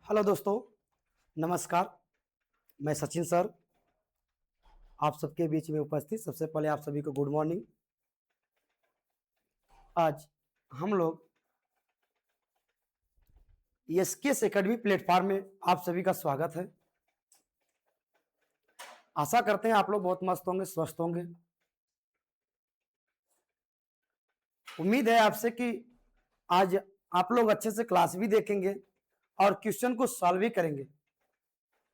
Hello दोस्तों, नमस्कार। मैं सचिन सर आप सबके बीच में उपस्थित। सबसे पहले आप सभी को गुड मॉर्निंग। आज हम लोग एसकेएस एकेडमी प्लेटफॉर्म में आप सभी का स्वागत है। आशा करते हैं आप लोग बहुत मस्त होंगे, स्वस्थ होंगे। उम्मीद है आपसे कि आज आप लोग अच्छे से क्लास भी देखेंगे और क्वेश्चन को सॉल्व भी करेंगे।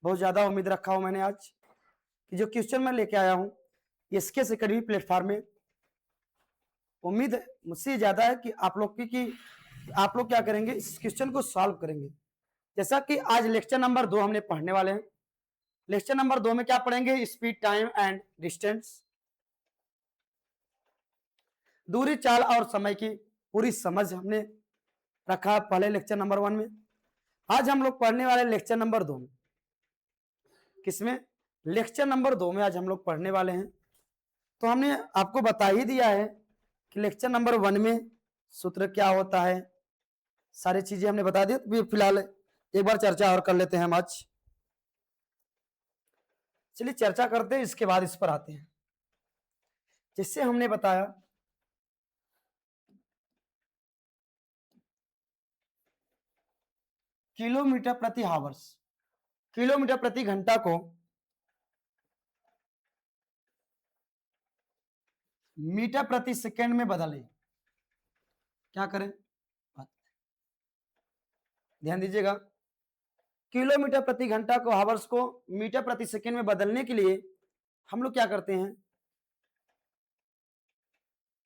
बहुत ज्यादा उम्मीद रखा हूं मैंने आज कि जो क्वेश्चन मैं लेके आया हूं एसकेएस एकेडमी प्लेटफॉर्म में, उम्मीद मुझसे ज्यादा है कि आप लोग की आप लोग क्या करेंगे, इस क्वेश्चन को सॉल्व करेंगे। जैसा कि आज लेक्चर नंबर 2 हमने पढ़ने वाले हैं। लेक्चर नंबर 2 में क्या पढ़ेंगे? स्पीड, टाइम एंड डिस्टेंस, दूरी, चाल और समय की पूरी समझ हमने रखा पहले लेक्चर नंबर 1 में। आज हम लोग पढ़ने वाले लेक्चर नंबर 2 में। किसमें? लेक्चर नंबर 2 में आज हम लोग पढ़ने वाले हैं। तो हमने आपको बता ही दिया है कि लेक्चर नंबर 1 में सूत्र क्या होता है, सारी चीजें हमने बता दी। तो फिलहाल एक बार चर्चा और कर लेते हैं हम आज। चलिए चर्चा करते हैं, इसके बाद इस पर आते हैं। जिससे हमने बताया किलोमीटर प्रति हावर्स, किलोमीटर प्रति घंटा को मीटर प्रति सेकेंड में बदले। क्या करें? ध्यान दीजिएगा, किलोमीटर प्रति घंटा को हावर्स को मीटर प्रति सेकेंड में बदलने के लिए हम लोग क्या करते हैं?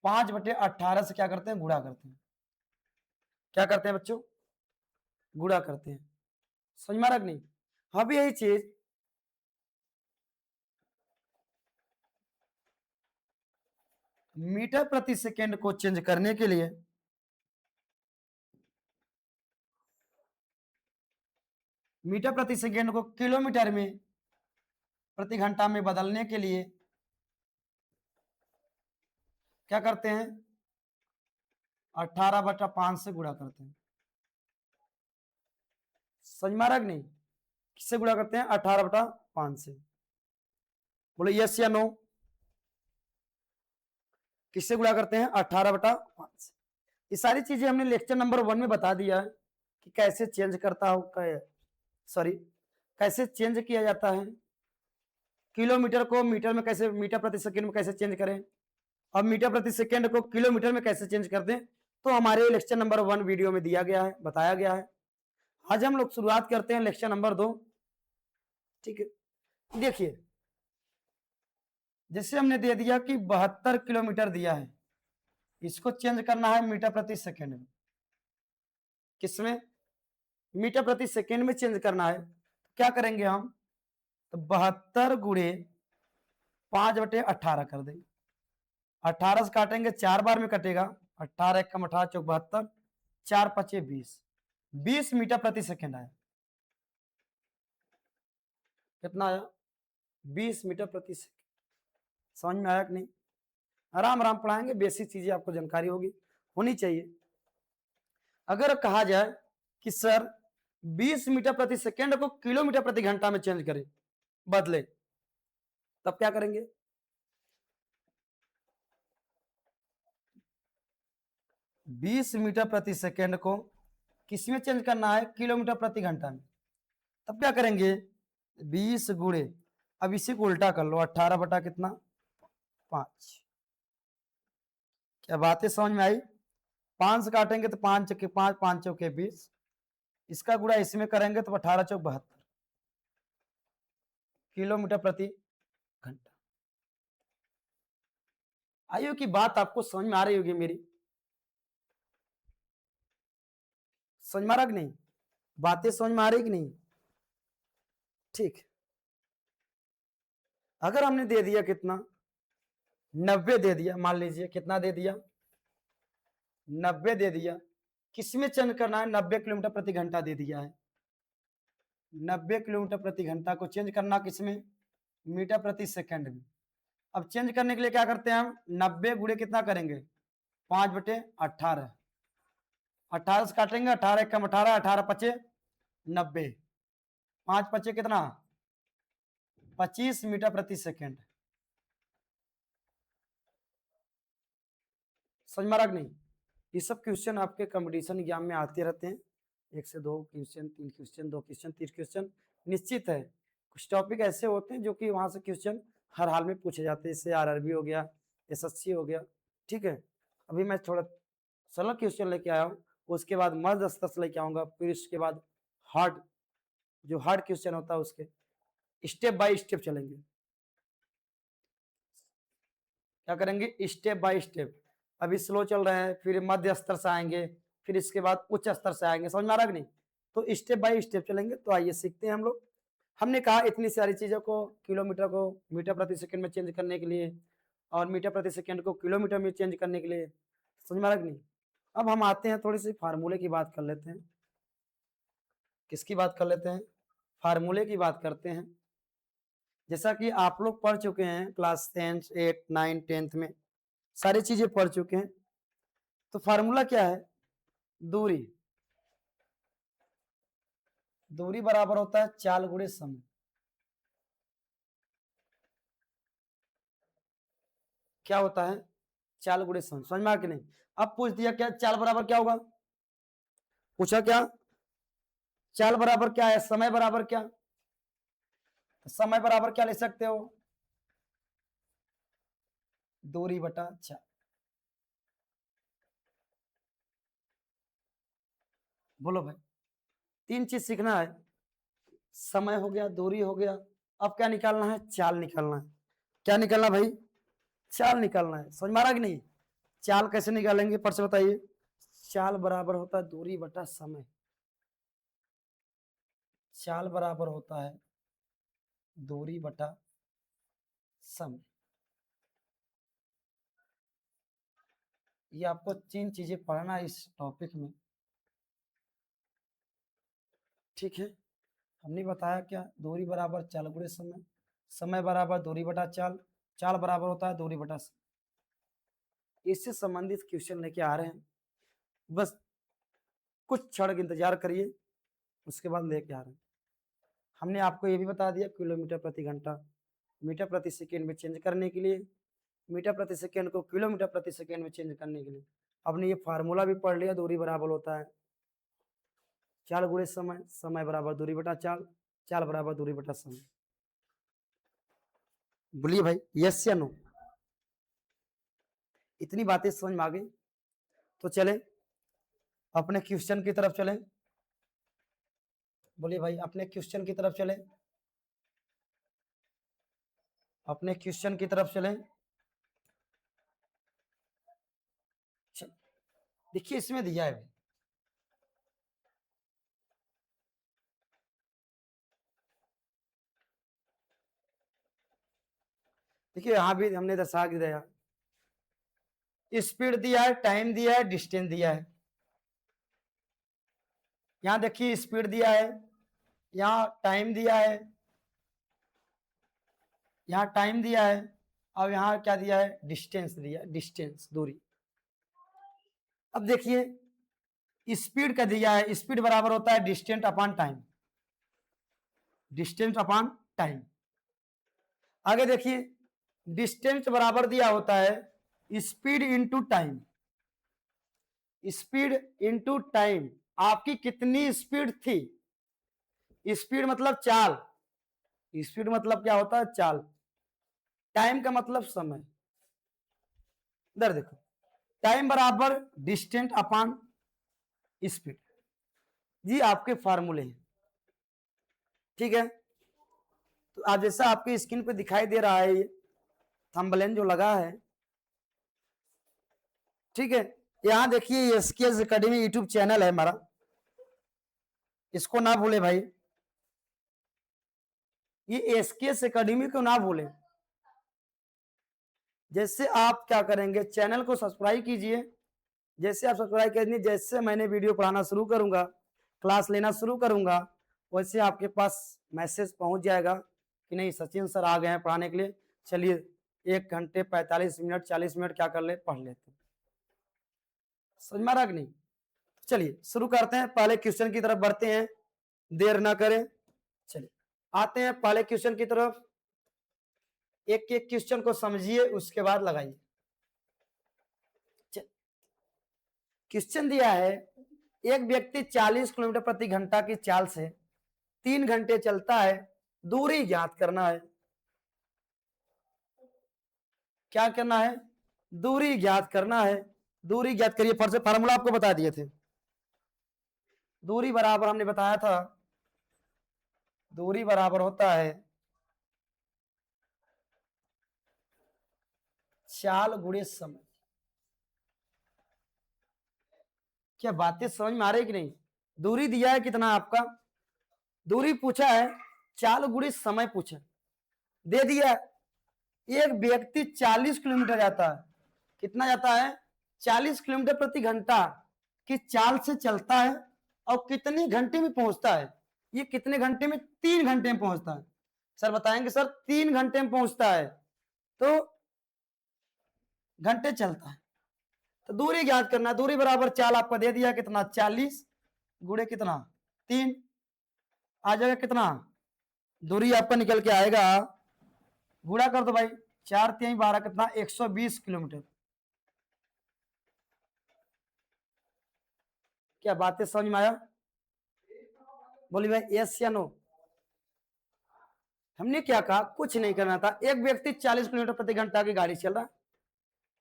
5/18 से क्या करते हैं? गुणा करते हैं। क्या करते हैं बच्चों? गुणा करते हैं। समझ में आ रहा कि नहीं? अब यही चीज मीटर प्रति सेकेंड को चेंज करने के लिए मीटर प्रति सेकेंड को किलोमीटर में प्रति घंटा में बदलने के लिए क्या करते हैं? 18/5 से गुणा करते हैं। समझ में आ रहा कि नहीं? किससे गुणा करते हैं? 18/5 से। बोले यस या नो? किससे गुणा करते हैं? 18/5 से। ये सारी चीजें हमने लेक्चर नंबर 1 में बता दिया है कि कैसे चेंज करता हो, कैसे चेंज किया जाता है। किलोमीटर को मीटर में कैसे, मीटर प्रति सेकेंड में कैसे चेंज करें, और मीटर प्रति सेकेंड को किलोमीटर में कैसे चेंज कर दें, तो हमारे लेक्चर नंबर 1 वीडियो में दिया गया है, बताया गया है। आज हम लोग शुरुआत करते हैं लेक्चर नंबर 2। ठीक है, देखिए जैसे हमने दे दिया कि 72 किलोमीटर दिया है, इसको चेंज करना है मीटर प्रति सेकेंड में। किसमें? मीटर प्रति सेकेंड में चेंज करना है। क्या करेंगे हम? तो 72 गुणे 5/18 कर देंगे। 18 से काटेंगे, 4 बार में कटेगा। 18 × 18 = 72, 4 × 5 = 20, 20 मीटर प्रति सेकेंड आया। कितना आया? 20 मीटर प्रति सेकेंड। समझ में आया कि नहीं? आराम आराम पढ़ाएंगे, बेसिक चीजें आपको जानकारी होनी चाहिए। अगर कहा जाए कि सर 20 मीटर प्रति सेकेंड को किलोमीटर प्रति घंटा में चेंज करें, बदले, तब क्या करेंगे? बीस मीटर प्रति सेकेंड को किस में चेंज करना है? किलोमीटर प्रति घंटा में। तब क्या करेंगे? 20 गुणे, अब इसी को उल्टा कर लो, 18 बटा कितना? 5। क्या बातें समझ में आई? 5 से काटेंगे तो 5 × 5, 5 × 20, इसका गुणा इसमें करेंगे तो 18 × 72 किलोमीटर प्रति घंटा। आयु की बात आपको समझ में आ रही होगी मेरी? समझ में आ रहा कि नहीं? बातें समझ में आ रही कि नहीं? ठीक। अगर हमने दे दिया कितना? 90 दे दिया, मान लीजिए कितना दे दिया? 90 दे दिया। किसमें चेंज करना है? 90 किलोमीटर प्रति घंटा दे दिया है। 90 किलोमीटर प्रति घंटा को चेंज करना किसमें? मीटर प्रति सेकंड में। अब चेंज करने के लिए क्या करते हैं हम? 90 गुणे कितना करेंगे? 5/18। 18 से काटेंगे, 18 × 18, 18 × 5 90, 5 पचे कितना 25 मीटर प्रति सेकेंड। समझ में आ रहा कि नहीं? ये सब क्वेश्चन आपके कंपटीशन एग्जाम में आते रहते हैं, 1 से 2 क्वेश्चन, 3 क्वेश्चन, 2 क्वेश्चन, 3 क्वेश्चन निश्चित है। कुछ टॉपिक ऐसे होते हैं जो कि वहां से क्वेश्चन हर हाल में पूछे जाते हैं, जैसे आरआरबी हो गया, एसएससी हो गया, ठीक है। अभी मैं थोड़ा सरल क्वेश्चन लेके आया हूँ, उसके बाद मर्द स्तर से लेके आऊंगा, फिर उसके बाद हार्ड, जो हार्ड क्वेश्चन होता है उसके स्टेप बाय स्टेप चलेंगे। क्या करेंगे? Step by step. अभी स्लो चल रहे हैं, फिर मध्य स्तर से आएंगे, फिर इसके बाद उच्च स्तर से आएंगे। समझ में आ रहा कि नहीं? तो स्टेप बाय स्टेप चलेंगे। तो आइए सीखते हैं हम लोग। हमने कहा इतनी सारी चीजों को, किलोमीटर को मीटर प्रति सेकंड में चेंज करने के लिए, और मीटर प्रति सेकंड को किलोमीटर में चेंज करने के लिए। समझ में आ रहा कि नहीं? अब हम आते हैं, थोड़ी सी फार्मूले की बात कर लेते हैं। किसकी बात कर लेते हैं? फार्मूले की बात करते हैं। जैसा कि आप लोग पढ़ चुके हैं क्लास 10, 8, 9, 10 में सारी चीजें पढ़ चुके हैं। तो फार्मूला क्या है? दूरी। दूरी बराबर होता है चाल गुणे समय। क्या होता है? चाल गुणे समय। समझ में आ कि नहीं? अब पूछ दिया क्या चाल बराबर क्या होगा? पूछा क्या? चाल बराबर क्या है? समय बराबर क्या? समय बराबर क्या ले सकते हो? दूरी बटा चाल। बोलो भाई, 3 चीज सीखना है। समय हो गया, दूरी हो गया, अब क्या निकालना है? चाल निकालना है। क्या निकालना भाई? चाल निकालना है। समझ में आ रहा कि नहीं? चाल कैसे निकालेंगे पर से बताइए। चाल बराबर होता है दूरी बटा समय। चाल बराबर होता है दूरी बटा समय। ये आपको 3 चीजें पढ़ना है इस टॉपिक में, ठीक है। हमने बताया क्या? दूरी बराबर चाल गुणे समय, समय बराबर दूरी बटा चाल, चाल बराबर होता है दूरी बटा समय। इससे संबंधित क्वेश्चन लेके आ रहे हैं, बस कुछ क्षण इंतजार करिए, उसके बाद लेके आ रहे हैं। हमने आपको ये भी बता दिया किलोमीटर प्रति घंटा मीटर प्रति सेकेंड में चेंज करने के लिए, मीटर प्रति सेकेंड को किलोमीटर प्रति सेकेंड में चेंज करने के लिए। आपने ये फार्मूला भी पढ़ लिया। दूरी बराबर होता है चाल गुणे समय, समय बराबर दूरी बटा चाल, चाल बराबर दूरी बटा समय। बोलिए भाई, यस या नो? इतनी बातें समझ में आ गई? तो चले अपने क्वेश्चन की तरफ चले। बोलिए भाई, अपने क्वेश्चन की तरफ चले, अपने क्वेश्चन की तरफ चले। देखिए इसमें दिया है भाई, देखिए यहां भी हमने दर्शा दिया, स्पीड दिया है, टाइम दिया है, डिस्टेंस दिया है। यहां देखिए स्पीड दिया है, यहाँ टाइम दिया है, यहाँ टाइम दिया है, और यहाँ क्या दिया है? डिस्टेंस दिया है, डिस्टेंस दूरी। अब देखिए स्पीड का दिया है, स्पीड बराबर होता है distance upon time, distance upon time. आगे देखिए डिस्टेंस बराबर दिया होता है speed into time, speed into time. आपकी कितनी स्पीड थी? स्पीड मतलब चाल, स्पीड मतलब क्या होता है? चाल। टाइम का मतलब समय। इधर देखो, टाइम बराबर डिस्टेंस अपॉन स्पीड। जी आपके फार्मूले हैं, ठीक है। तो आज जैसा आपकी स्क्रीन पे दिखाई दे रहा है, ये थंबनेल जो लगा है, ठीक है। यहां देखिए एसकेएस एकेडमी यूट्यूब चैनल है हमारा, इसको ना भूले भाई। ये एसकेएस एकेडमी को ना भूले। जैसे आप क्या करेंगे, चैनल को सब्सक्राइब कीजिए। जैसे आप सब्सक्राइब करेंगे, जैसे मैंने वीडियो पढ़ाना शुरू करूंगा, क्लास लेना शुरू करूंगा, वैसे आपके पास मैसेज पहुंच जाएगा कि नहीं सचिन सर आ गए हैं पढ़ाने के लिए, चलिए 1 घंटे 45 मिनट 40 मिनट क्या कर ले, पढ़ लेते हैं। समझ में आ रहा कि नहीं? चलिए शुरू करते हैं, पहले क्वेश्चन की तरफ बढ़ते हैं। देर ना करें, चलिए आते हैं पहले क्वेश्चन की तरफ। एक एक क्वेश्चन को समझिए, उसके बाद लगाइए। क्वेश्चन दिया है, एक व्यक्ति 40 किलोमीटर प्रति घंटा की चाल से 3 घंटे चलता है, दूरी ज्ञात करना है। क्या करना है? दूरी ज्ञात करना है। दूरी ज्ञात करिए। फार्मूला आपको बता दिए थे। दूरी बराबर हमने बताया था, दूरी बराबर होता है चाल गुणे समय। क्या बातें समझ में आ रही कि नहीं? दूरी दिया है कितना आपका, दूरी पूछा है, चाल गुणे समय पूछा, दे दिया। एक व्यक्ति 40 किलोमीटर जाता है, कितना जाता है? 40 किलोमीटर प्रति घंटा की चाल से चलता है, और कितने घंटे में पहुंचता है? ये कितने घंटे में? 3 घंटे में पहुंचता है। सर बताएंगे सर 3 घंटे में पहुंचता है, तो घंटे चलता है, तो दूरी ज्ञात करना। दूरी बराबर चाल आपका दे दिया कितना, 40 गुणे कितना, 3, आ जाएगा कितना? दूरी आपका निकल के आएगा, गुणा कर दो भाई, 4 3 12 कितना, 120 किलोमीटर। क्या बातें समझ में आया? बोली भाई यस या नो? हमने क्या कहा, कुछ नहीं करना था। एक व्यक्ति 40 किलोमीटर प्रति घंटा की गाड़ी चल रहा है,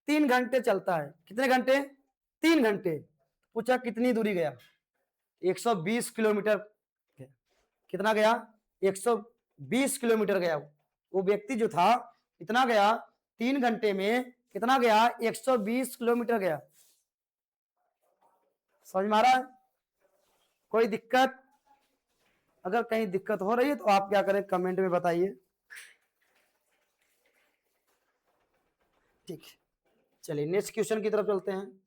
3 घंटे चलता है। कितने घंटे? 3 घंटे। पूछा कितनी दूरी गया? 120 किलोमीटर। कितना गया? 120 किलोमीटर गया। वो व्यक्ति जो था कितना गया? 3 घंटे में कितना गया? 120 किलोमीटर गया। समझ में आ रहा है? कोई दिक्कत? अगर कहीं दिक्कत हो रही है तो आप क्या करें, कमेंट में बताइए। ठीक है, चलिए नेक्स्ट क्वेश्चन की तरफ चलते हैं।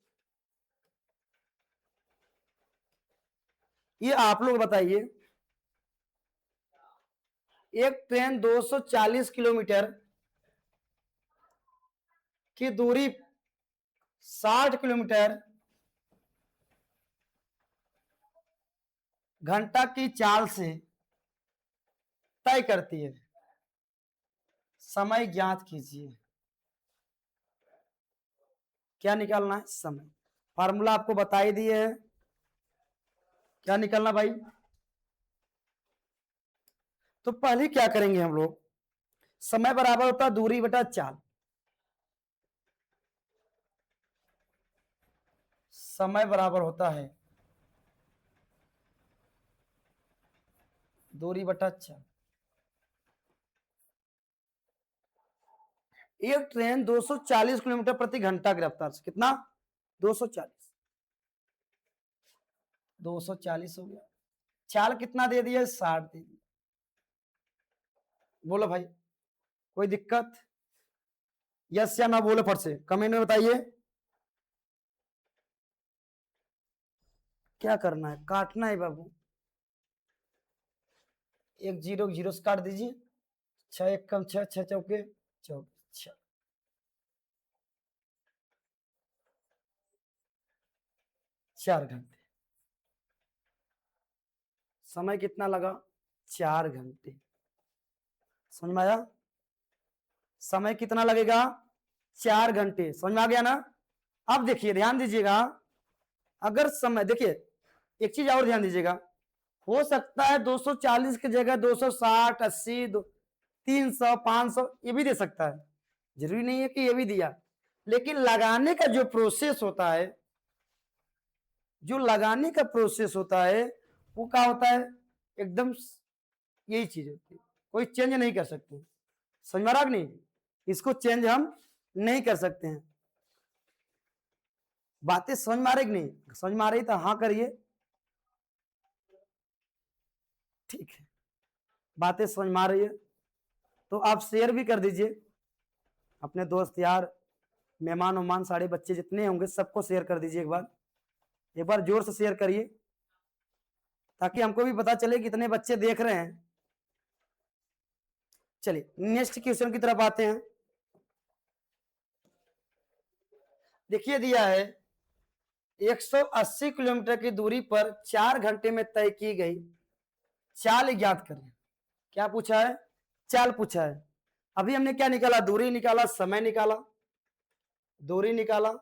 ये आप लोग बताइए, एक ट्रेन 240 किलोमीटर की दूरी 60 किलोमीटर घंटा की चाल से तय करती है, समय ज्ञात कीजिए। क्या निकालना है? समय। फार्मूला आपको बता ही दिए है, क्या निकालना भाई? तो पहले क्या करेंगे हम लोग, समय बराबर होता है दूरी बटा चाल। समय बराबर होता है दूरी बटा चाल। एक ट्रेन 240 किलोमीटर प्रति घंटा की रफ्तार से, कितना? 240 240 हो गया। चाल कितना दे दिया? 60 दे दिया। बोलो भाई कोई दिक्कत? यस या ना बोलो फट से कमेंट में बताइए। क्या करना है? काटना है बाबू। एक जीरो जीरो से काट दीजिए। 6 एक कम 6, 6 चौके 24, 4 घंटे। समय कितना लगा? 4 घंटे। समझ में आया? समय कितना लगेगा? 4 घंटे। समझ में आ गया ना? अब देखिए ध्यान दीजिएगा, अगर समय, देखिए एक चीज और ध्यान दीजिएगा, हो सकता है 240 की जगह 260, 80, 300, 500 ये भी दे सकता है, जरूरी नहीं है कि ये भी दिया। लेकिन लगाने का जो प्रोसेस होता है, जो लगाने का प्रोसेस होता है वो क्या होता है, एकदम यही चीज होती है, कोई चेंज नहीं कर सकते। समझ में आ रहा कि नहीं? इसको चेंज हम नहीं कर सकते हैं। बातें समझ में आ रही कि नहीं? समझ में आ रही तो हाँ करिए। ठीक है, बातें समझ में आ रही है तो आप शेयर भी कर दीजिए अपने दोस्त यार, मेहमान उमान, सारे बच्चे जितने होंगे सबको शेयर कर दीजिए। एक बार जोर से शेयर करिए ताकि हमको भी पता चले कितने बच्चे देख रहे हैं। चलिए नेक्स्ट क्वेश्चन की तरफ आते हैं। देखिए दिया है 180 किलोमीटर की दूरी पर 4 घंटे में तय की गई चाल ज्ञात करें। क्या पूछा है? चाल पूछा है। अभी हमने क्या निकाला? दूरी निकाला, समय निकाला, दूरी निकाला,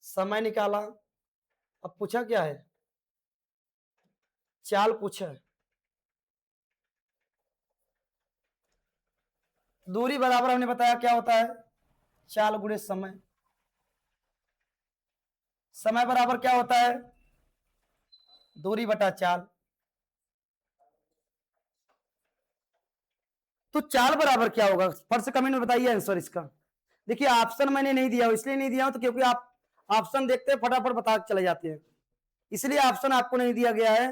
समय निकाला। अब पूछा क्या है? चाल पूछा है। दूरी बराबर हमने बताया क्या होता है? चाल गुणे समय। समय बराबर क्या होता है? दूरी बटा चाल। तो चाल बराबर क्या होगा? फर्स्ट कमेंट में बताइए आंसर इसका। देखिए ऑप्शन मैंने नहीं दिया, इसलिए नहीं दिया तो क्योंकि आप ऑप्शन देखते हैं फटाफट बता चले जाते हैं, इसलिए ऑप्शन आपको नहीं दिया गया है,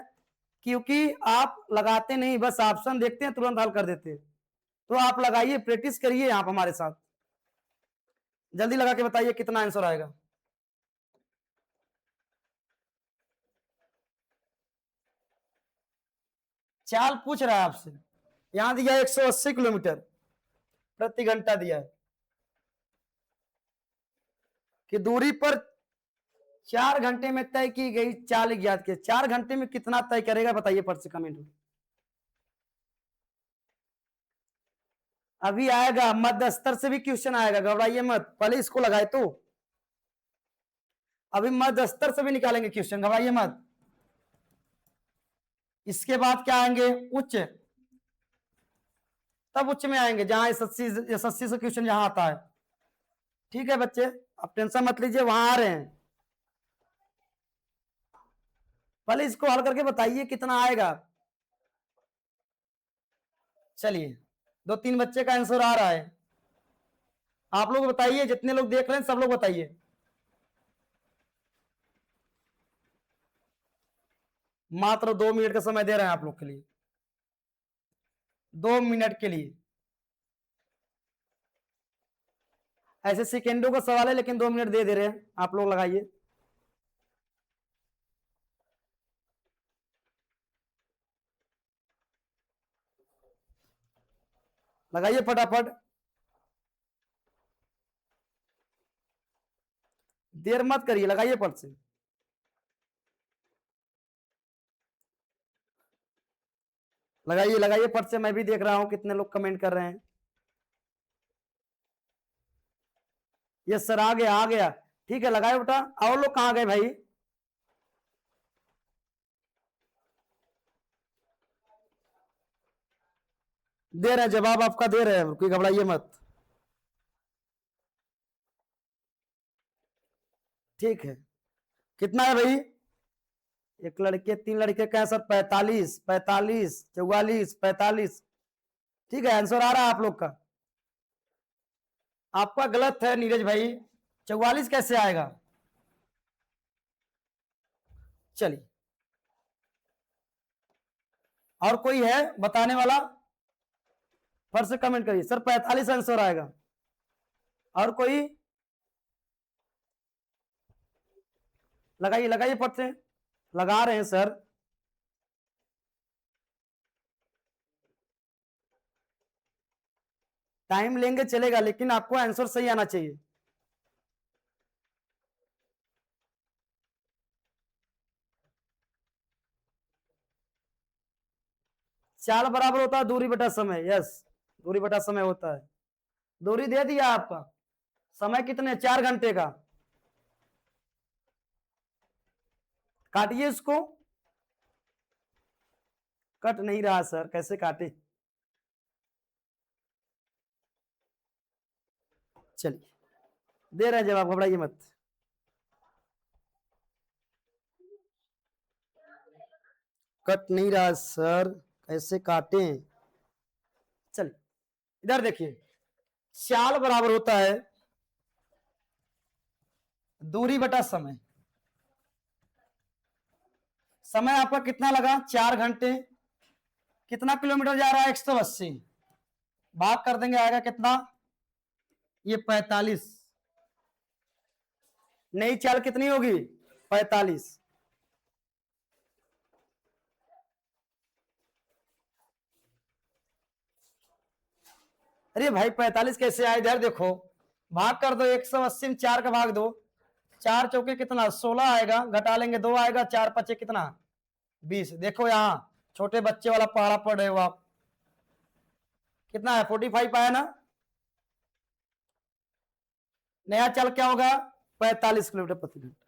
क्योंकि आप लगाते नहीं, बस ऑप्शन देखते हैं तुरंत हल कर देते हैं। तो आप लगाइए, प्रैक्टिस करिए आप हमारे साथ। जल्दी लगा के बताइए कितना आंसर आएगा। चाल पूछ रहा है आपसे। यहां दिया 180 किलोमीटर प्रति घंटा दिया है कि दूरी पर 4 घंटे में तय की गई चाल ज्ञात की। 4 घंटे में कितना तय करेगा बताइए फर्स्ट कमेंट में। अभी आएगा, मध्य स्तर से भी क्वेश्चन आएगा, घबराइए मत, पहले इसको लगाए तो अभी मध्य स्तर से भी निकालेंगे क्वेश्चन, घबराइए मत। इसके बाद क्या आएंगे? उच्च, तब उच्च में आएंगे जहां एसएससी से क्वेश्चन जहां आता है। ठीक है बच्चे, आप टेंशन मत लीजिए, वहां आ रहे हैं। पहले इसको हल करके बताइए कितना आएगा। चलिए, 2-3 बच्चे का आंसर आ रहा है। आप लोग बताइए, जितने लोग देख रहे हैं सब लोग बताइए। मात्र 2 मिनट का समय दे रहे हैं आप लोग के लिए, 2 मिनट के लिए। ऐसे सेकेंडों का सवाल है लेकिन 2 मिनट दे दे रहे हैं, आप लोग लगाइए। लगाइए फटाफट, देर मत करिए, लगाइए फट से। लगाइए लगाइए फट से, मैं भी देख रहा हूं कितने लोग कमेंट कर रहे हैं। यस सर, आ गया आ गया। ठीक है लगाए बेटा। और लोग कहां गए भाई? दे रहे हैं जवाब, आपका दे रहे हैं, कोई घबराइए मत। ठीक है, कितना है भाई? एक लड़के 3 लड़के का है सर, 45, 45, 44, 45। ठीक है, आंसर आ रहा है आप लोग का। आपका गलत है नीरज भाई, 44 कैसे आएगा? चलिए, और कोई है बताने वाला? फर्स्ट से कमेंट करिए सर, 45 आंसर आएगा। और कोई? लगाइए लगाइए फट से, लगा रहे हैं सर। टाइम लेंगे चलेगा, लेकिन आपको आंसर सही आना चाहिए। चाल बराबर होता है दूरी बटा समय। यस, दूरी बटा समय होता है। दूरी दे दिया आपका, समय कितने? 4 घंटे का। काटिए इसको। कट नहीं रहा सर, कैसे काटे? चलिए, दे रहे हैं जवाब, घबराइए मत। कट नहीं रहा सर, कैसे काटे? चलिए, इधर देखिए, चाल बराबर होता है दूरी बटा समय। समय आपका कितना लगा? 4 घंटे। कितना किलोमीटर जा रहा है? 180। भाग कर देंगे, आएगा कितना? ये 45। नई चाल कितनी होगी? 45। अरे भाई 45 कैसे आए? इधर देखो, भाग कर दो, 180 में 4 का भाग दो, 4 चौके कितना? 16 आएगा, घटा लेंगे 2 आएगा, 4 पचे कितना? 20। देखो यहाँ छोटे बच्चे वाला पहाड़ा पढ़ रहे हो आप। कितना है 45 आया ना। नया चाल क्या होगा 45 किलोमीटर प्रति घंटा।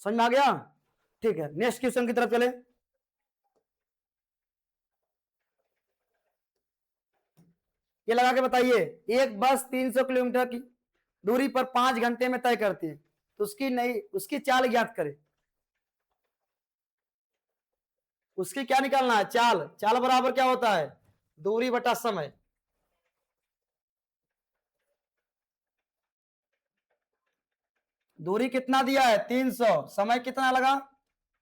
समझ में आ गया। ठीक है नेक्स्ट क्वेश्चन की तरफ चले। ये लगा के बताइए एक बस 300 किलोमीटर की दूरी पर 5 घंटे में तय करती है तो उसकी चाल ज्ञात करें। उसकी क्या निकालना है चाल। चाल बराबर क्या होता है दूरी बटा समय। दूरी कितना दिया है 300, समय कितना लगा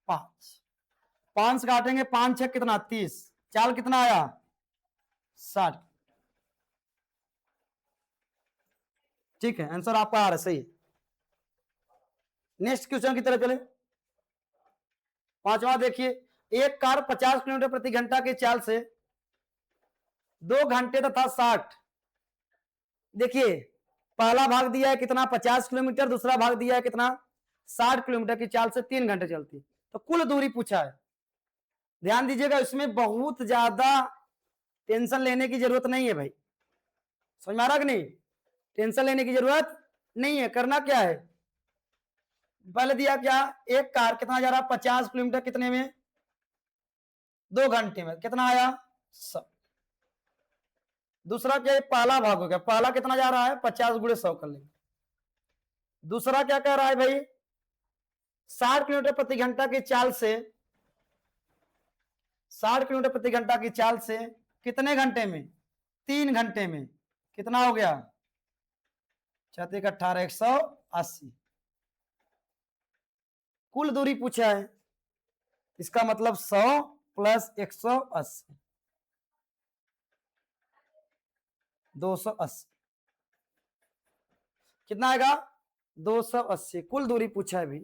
5। 5 से काटेंगे 5 6 कितना 30। चाल कितना आया 60। ठीक है आंसर आपका आ रहा है सही है। नेक्स्ट क्वेश्चन की तरफ चले। पांचवा देखिए एक कार 50 किलोमीटर प्रति घंटा की चाल से 2 घंटे तथा 60। देखिए पहला भाग दिया है कितना 50 किलोमीटर, दूसरा भाग दिया है कितना 60 किलोमीटर की चाल से 3 घंटे चलती है। तो कुल दूरी पूछा है। ध्यान दीजिएगा इसमें बहुत ज्यादा टेंशन लेने की जरूरत नहीं है भाई। समझ में आ रहा कि नहीं। टेंशन लेने की जरूरत नहीं है। करना क्या है पहले दिया क्या एक कार कितना जा रहा 50 किलोमीटर कितने में 2 घंटे में कितना आया 100। दूसरा क्या पहला भाग हो गया। पहला कितना जा रहा है 50 गुणे 100 कर लेंगे। दूसरा क्या कह रहा है भाई 60 किलोमीटर प्रति घंटा की चाल से 60 किलोमीटर प्रति घंटा की चाल से कितने घंटे में 3 घंटे में कितना हो गया 36 18 180। कुल दूरी पूछा है इसका मतलब 100 प्लस 180 280 कितना आएगा 280। कुल दूरी पूछा है भी।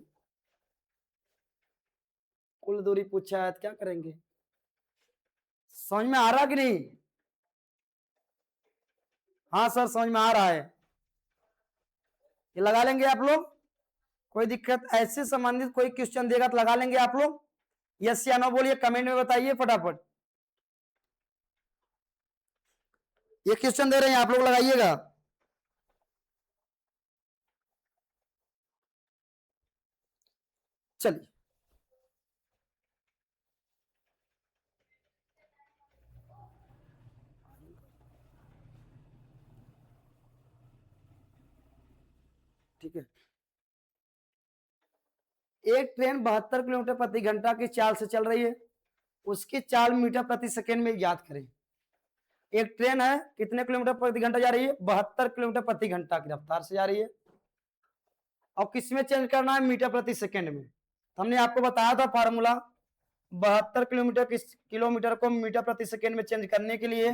कुल दूरी पूछा है तो क्या करेंगे। समझ में आ रहा कि नहीं। हाँ सर समझ में आ रहा है। ये लगा लेंगे आप लोग। कोई दिक्कत ऐसे संबंधित कोई क्वेश्चन देगा तो लगा लेंगे आप लोग। यस या नो बोलिए कमेंट में बताइए फटाफट। ये क्वेश्चन दे रहे हैं आप लोग लगाइएगा। चलिए ठीक है। एक ट्रेन 72 किलोमीटर प्रति घंटा की चाल से चल रही है उसकी चाल मीटर प्रति सेकेंड में ज्ञात करें। एक ट्रेन है कितने किलोमीटर प्रति घंटा जा रही है 72 किलोमीटर प्रति घंटा की रफ्तार से जा रही है और किसमें चेंज करना है मीटर प्रति सेकेंड में। हमने आपको बताया था फार्मूला 72 किलोमीटर को मीटर प्रति सेकेंड में चेंज करने के लिए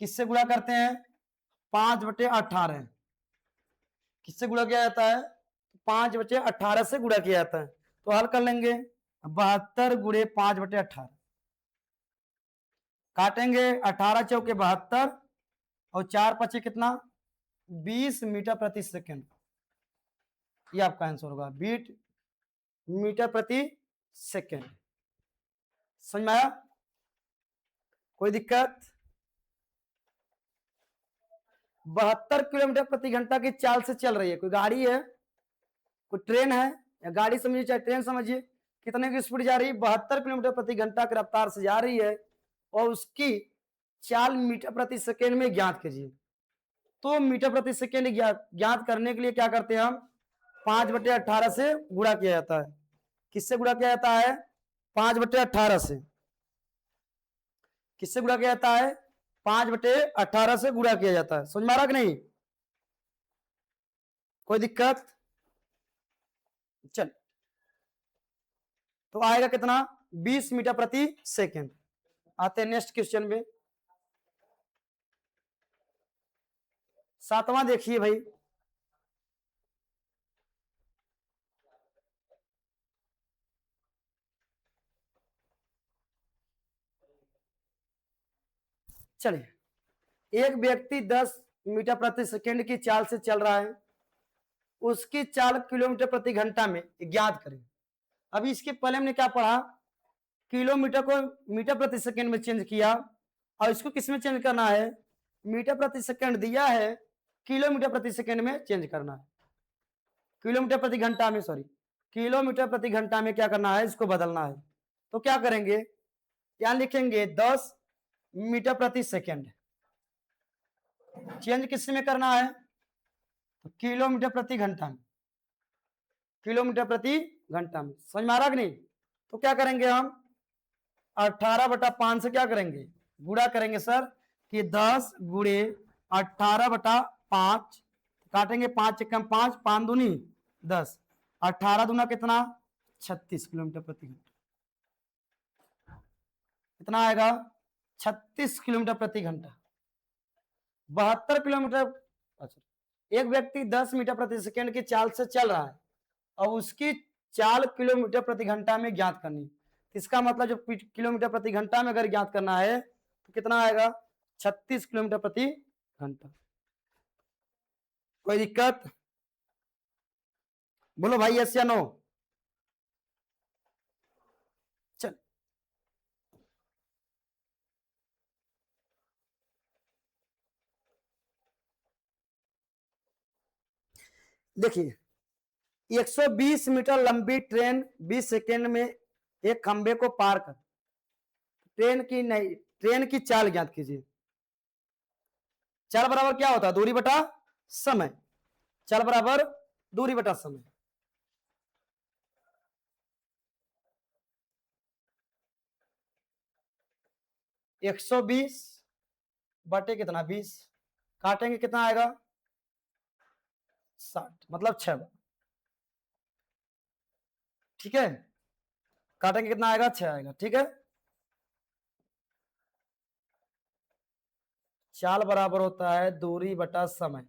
किससे गुणा करते हैं 5/18। किससे गुणा किया जाता है 5/18 से गुणा किया जाता है। तो हल कर लेंगे 72 गुणे 5/18 काटेंगे 18 चौके 72 और 4 पचे कितना 20 मीटर प्रति सेकेंड। ये आपका आंसर होगा मीटर प्रति सेकेंड। समझ में आया कोई दिक्कत। 72 किलोमीटर प्रति घंटा की चाल से चल रही है। कोई गाड़ी है कोई ट्रेन है या गाड़ी समझिए चाहे ट्रेन समझिए कितने की स्पीड जा रही है 72 किलोमीटर प्रति घंटा की रफ्तार से जा रही है और उसकी चाल मीटर प्रति सेकेंड में ज्ञात कीजिए। तो मीटर प्रति सेकेंड ज्ञात करने के लिए क्या करते हैं हम 5/18 से गुणा किया जाता है। किससे गुणा किया जाता है 5/18 से। किससे गुणा किया जाता है 5/18 से गुणा किया जाता है। समझ में आ रहा कि नहीं कोई दिक्कत। चल तो आएगा कितना 20 मीटर प्रति सेकेंड। आते हैं नेक्स्ट क्वेश्चन में। 7वां देखिए भाई चलिए एक व्यक्ति 10 मीटर प्रति सेकेंड की चाल से चल रहा है उसकी चाल किलोमीटर प्रति घंटा में ज्ञात करें। अभी इसके पहले हमने क्या पढ़ा, किलोमीटर को मीटर प्रति सेकंड में चेंज किया, और इसको किस में चेंज करना है, मीटर प्रति सेकंड दिया है, किलोमीटर प्रति सेकंड में चेंज करना है, किलोमीटर प्रति घंटा में, सॉरी किलोमीटर प्रति घंटा में क्या करना है, इसको बदलना है। तो क्या करेंगे, यहां लिखेंगे 10 मीटर प्रति सेकंड, चेंज किस में करना है, तो किलोमीटर प्रति घंटा में, किलोमीटर प्रति घंटा में। समझ में आ रहा कि नहीं? तो क्या करेंगे हम, 18/5 से क्या करेंगे, गुणा करेंगे सर, कि 10 गुणे 18/5, काटेंगे 5 एकम 5, 5 दूनी 10, 18 दूना कितना 36 किलोमीटर प्रति घंटा, कितना आएगा 36 किलोमीटर प्रति घंटा, 72 किलोमीटर। अच्छा, एक व्यक्ति 10 मीटर प्रति सेकंड की चाल से चल रहा है और उसकी चाल किलोमीटर प्रति घंटा में ज्ञात करनी है। इसका मतलब जो किलोमीटर प्रति घंटा में अगर ज्ञात करना है तो कितना आएगा, 36 किलोमीटर प्रति घंटा। कोई दिक्कत, बोलो भाई यस या नो। चल देखिए, 120 मीटर लंबी ट्रेन 20 सेकेंड में एक खंबे को पार कर, ट्रेन की चाल ज्ञात कीजिए। चाल बराबर क्या होता है, दूरी बटा समय, चाल बराबर दूरी बटा समय। एक 120 बटे कितना 20, काटेंगे कितना आएगा 60, मतलब 6 बार, ठीक है, काटेंगे कितना आएगा 6 आएगा, ठीक है। चाल बराबर होता है दूरी बटा समय,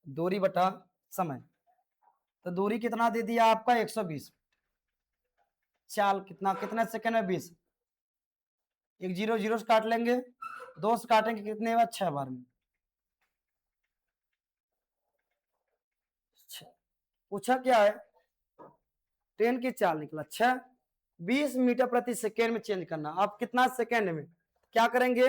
दूरी बटा समय। तो दूरी कितना दे दिया आपका 120, चाल कितना, कितने सेकंड में 20, एक 0 0 से काट लेंगे, 2 से काटेंगे कितने बार 6 बार में। पूछा क्या है, ट्रेन की चाल निकला 6, 20 मीटर प्रति सेकेंड में चेंज करना। आप कितना सेकेंड में क्या करेंगे,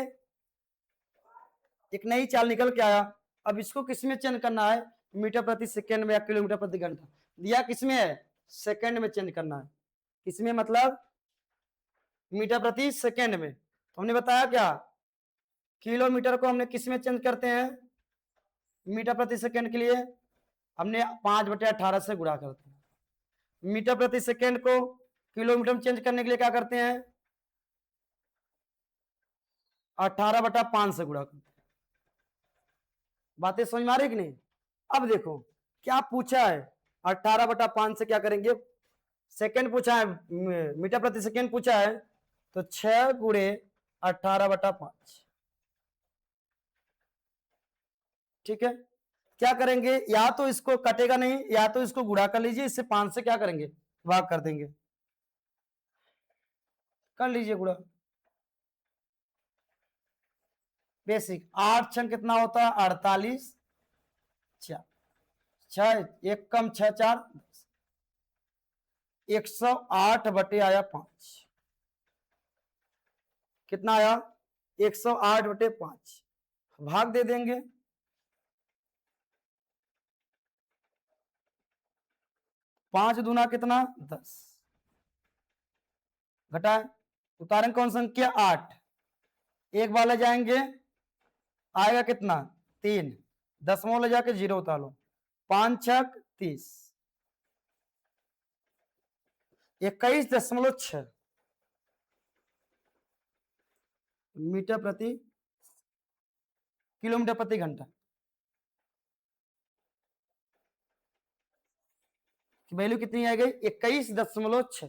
एक नई चाल निकल के आया, अब इसको किस में चेंज करना है, मीटर प्रति सेकेंड में या किलोमीटर प्रति घंटा, दिया किसमें है, सेकेंड में चेंज करना है, किसमें मतलब मीटर प्रति सेकेंड में। तो हमने बताया क्या, किलोमीटर को हमने किस में चेंज करते हैं, मीटर प्रति सेकेंड के लिए हमने 5/18 से गुणा करते हैं, मीटर प्रति सेकेंड को किलोमीटर में चेंज करने के लिए क्या करते हैं, 18/5 से गुणा करते हैं। बातें समझ में आ रही कि नहीं? अब देखो क्या पूछा है, 18/5 से क्या करेंगे, सेकेंड पूछा है, मीटर प्रति सेकेंड पूछा है, तो 6 गुणे 18/5, ठीक है। क्या करेंगे, या तो इसको कटेगा नहीं, या तो इसको गुणा कर लीजिए, इससे 5 से क्या करेंगे, भाग कर देंगे, कर लीजिए गुणा। बेसिक 8 छंग कितना होता है 48, 6 एक कम 6 4 10, 108 बटे आया 5, कितना आया 108 बटे 5, भाग दे देंगे, 5 दूना कितना 10, घटाए, उतारें कौन संख्या 8, एक बार ले जाएंगे आएगा कितना 3, दसवां ले जाके 0 उतार लो, 5 छक 30, 21.6 मीटर प्रति किलोमीटर प्रति घंटा की वैल्यू कितनी आ गई 21.6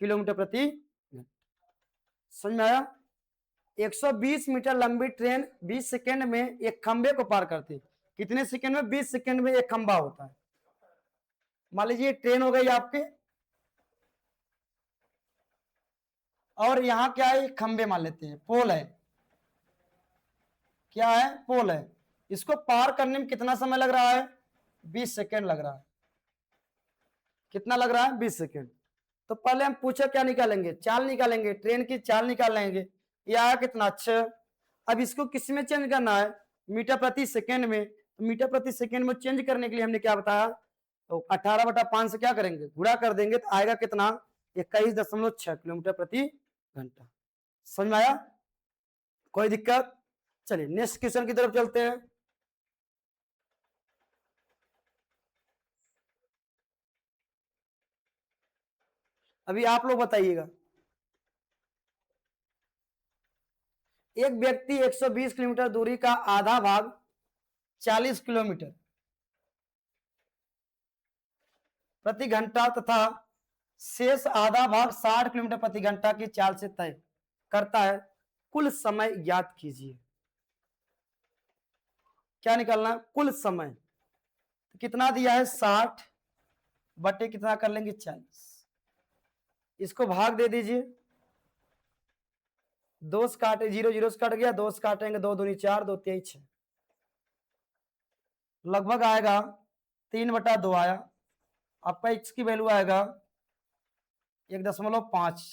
किलोमीटर प्रति घंटा। समझ में आया? 120 मीटर लंबी ट्रेन 20 सेकंड में एक खंबे को पार करती है। कितने सेकंड में? 20 सेकंड में एक खंबा होता है। मान लीजिए ट्रेन हो गई आपके, और यहां क्या है, खंबे मान लेते हैं, पोल है, क्या है, पोल है। इसको पार करने में कितना समय लग रहा है? 20 सेकंड लग रहा है। कितना लग रहा है 20 सेकेंड। तो पहले हम पूछे क्या निकालेंगे, चाल निकालेंगे, ट्रेन की चाल निकाल लेंगे। ये आया कितना 6। अब इसको किस में चेंज करना है, मीटर प्रति सेकेंड में। तो मीटर प्रति सेकेंड में चेंज करने के लिए हमने क्या बताया, तो 18/5 से क्या करेंगे, गुणा कर देंगे, तो आएगा कितना 21.6 किलोमीटर प्रति घंटा। समझ में आया, कोई दिक्कत। चलिए नेक्स्ट क्वेश्चन की तरफ चलते हैं। अभी आप लोग बताइएगा, एक व्यक्ति 120 किलोमीटर दूरी का आधा भाग 40 किलोमीटर प्रति घंटा तथा शेष आधा भाग 60 किलोमीटर प्रति घंटा की चाल से तय करता है, कुल समय ज्ञात कीजिए। क्या निकालना है, कुल समय। तो कितना दिया है 60 बटे कितना कर लेंगे 40, इसको भाग दे दीजिए, 2 से काटे 0 0 से कट गया, 2 से काटेंगे 2 दूनी 4 2 3 6, लगभग आएगा 3/2 आया। आपका x की वैल्यू आएगा 1.5।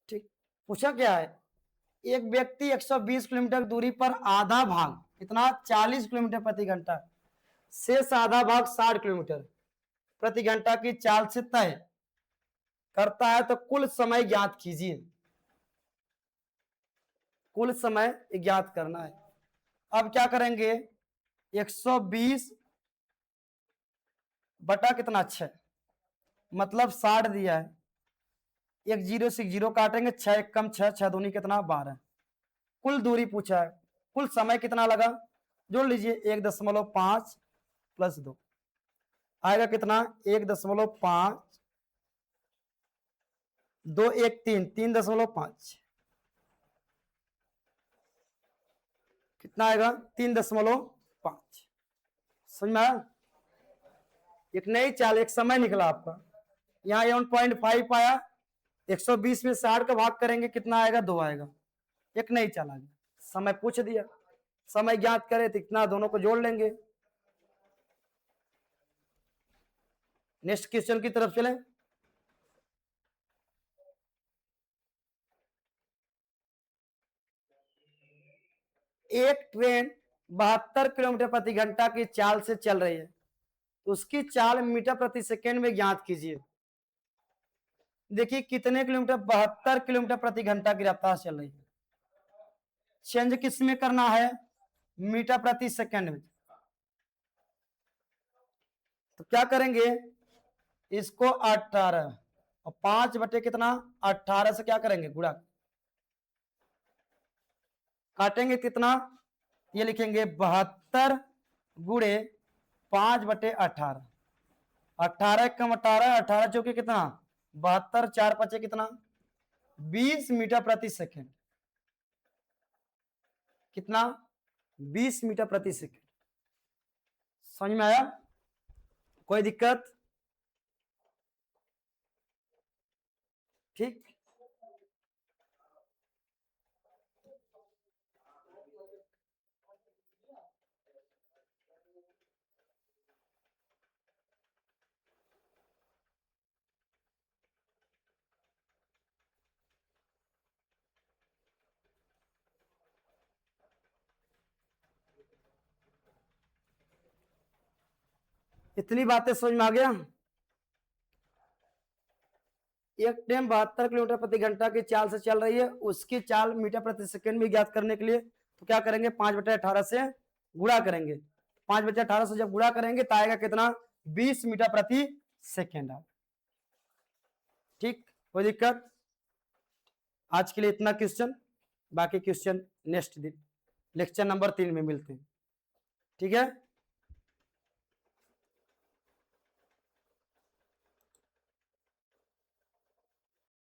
ठीक, पूछा क्या है, एक व्यक्ति 120 किलोमीटर दूरी पर आधा भाग कितना 40 किलोमीटर प्रति घंटा, शेष आधा भाग 60 किलोमीटर प्रति घंटा की चाल से तय करता है, तो कुल समय ज्ञात कीजिए। कुल समय ज्ञात करना है। अब क्या करेंगे, 120 बटा कितना 6 मतलब 60 दिया है, 1 0 से 0 काटेंगे, 6 1 कम 6 6 दूनी कितना 12। कुल दूरी पूछा है, कुल समय कितना लगा, जोड़ लीजिए 1.5 प्लस 2 आएगा कितना 1.5 2 1 3 3.5 कितना आएगा 3.5। समझ में आया, एक नई चाल, एक समय निकला आपका। यहाँ 1.5 आया, 120 में 60 का भाग करेंगे कितना आएगा 2 आएगा, एक नई चाल आ गई। समय पूछ दिया, समय ज्ञात करे तो इतना दोनों को जोड़ लेंगे। नेक्स्ट क्वेश्चन की तरफ चलें। एक ट्रेन 72 किलोमीटर प्रति घंटा की चाल से चल रही है, उसकी चाल मीटर प्रति सेकेंड में ज्ञात कीजिए। देखिए कितने किलोमीटर, 72 किलोमीटर प्रति घंटा की रफ्तार चल रही है। चेंज किस में करना है, मीटर प्रति सेकेंड में। तो क्या करेंगे, इसको 18 और 5 बटे कितना 18 से क्या करेंगे गुणा, काटेंगे कितना, ये लिखेंगे 72 गुणे 5 बटे 18, 18 कम 18 18 चौके कितना 72, 4 5 कितना 20 मीटर प्रति सेकेंड, कितना 20 मीटर प्रति सेकेंड। समझ में आया, कोई दिक्कत। ठीक, इतनी बातें समझ में आ गया। एक ट्रेन 72 किलोमीटर प्रति घंटा की चाल से चल रही है, उसकी चाल मीटर प्रति सेकंड में ज्ञात करने के लिए तो क्या करेंगे 5 बटे 18 से गुणा करेंगे। 5 बटे 18 से जब गुणा करेंगे तो आएगा कितना 20 मीटर प्रति सेकेंड। ठीक, कोई दिक्कत। आज के लिए इतना क्वेश्चन, बाकी क्वेश्चन नेक्स्ट दिन लेक्चर नंबर 3 में मिलते हैं। ठीक है।